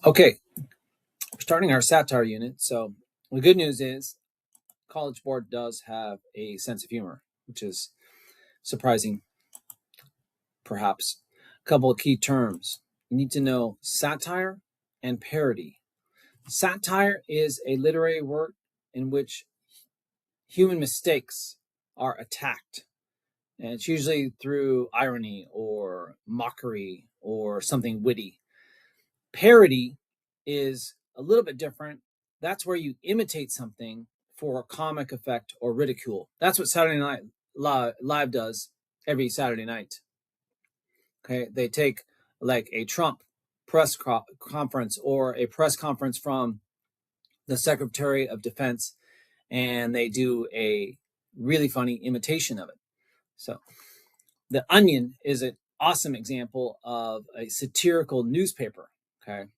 Okay, we're starting our satire unit. So the good news is College Board does have a sense of humor, which is surprising, perhaps. A couple of key terms. You need to know satire and parody. Satire is a literary work in which human mistakes are attacked. And it's usually through irony or mockery or something witty. Parody is a little bit different. That's where you imitate something for comic effect or ridicule. That's what Saturday Night Live does every Saturday night. Okay, they take like a Trump press conference or a press conference from the Secretary of Defense, and they do a really funny imitation of it. So, The Onion is an awesome example of a satirical newspaper. Okay,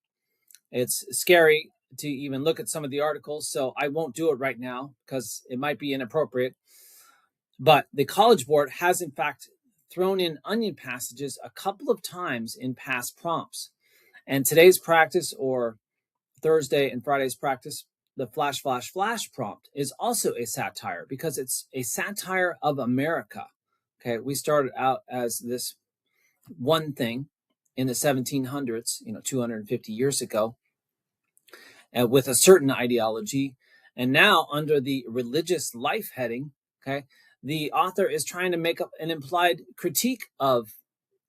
it's scary to even look at some of the articles, so I won't do it right now because it might be inappropriate. But the College Board has, in fact, thrown in onion passages a couple of times in past prompts. And today's practice, or Thursday and Friday's practice, the flash, flash, flash prompt is also a satire because it's a satire of America. Okay, we started out as this one thing in the 1700s, 250 years ago, with a certain ideology. And now, under the religious life heading, okay, the author is trying to make up an implied critique of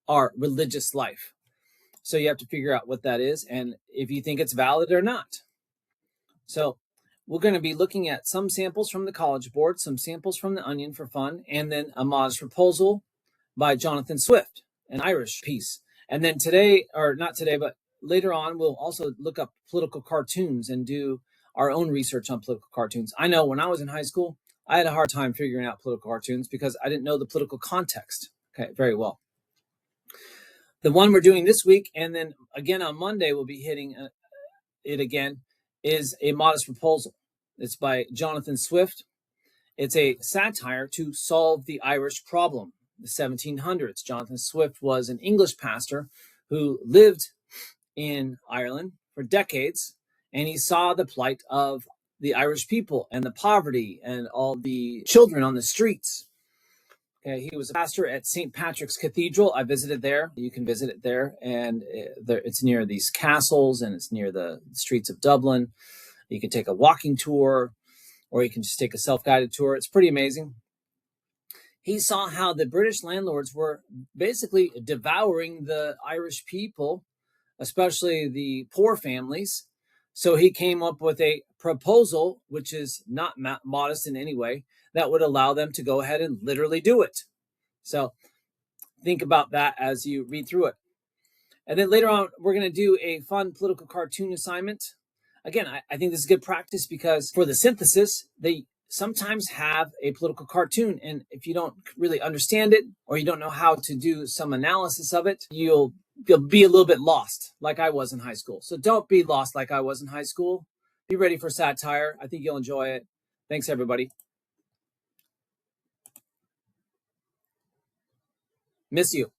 our religious life. So you have to figure out what that is and if you think it's valid or not. So we're going to be looking at some samples from the College Board, some samples from The Onion for fun, and then A Modest Proposal by Jonathan Swift, an Irish piece. And then today, or not today, but later on, we'll also look up political cartoons and do our own research on political cartoons. I know when I was in high school, I had a hard time figuring out political cartoons because I didn't know the political context, very well. The one we're doing this week, and then again on Monday, we'll be hitting it again, is A Modest Proposal. It's by Jonathan Swift. It's a satire to solve the Irish problem. The 1700s. Jonathan Swift was an English pastor who lived in Ireland for decades, and he saw the plight of the Irish people and the poverty and all the children on the streets. Okay, he was a pastor at St. Patrick's Cathedral. I visited there. You can visit it there, and it's near these castles, and it's near the streets of Dublin. You can take a walking tour, or you can just take a self-guided tour. It's pretty amazing. He saw how the British landlords were basically devouring the Irish people, especially the poor families. So he came up with a proposal, which is not modest in any way, that would allow them to go ahead and literally do it. So think about that as you read through it. And then later on, we're going to do a fun political cartoon assignment. Again, I think this is good practice because for the synthesis, they sometimes have a political cartoon. And if you don't really understand it, or you don't know how to do some analysis of it, you'll be a little bit lost like I was in high school. So don't be lost like I was in high school. Be ready for satire. I think you'll enjoy it. Thanks, everybody. Miss you.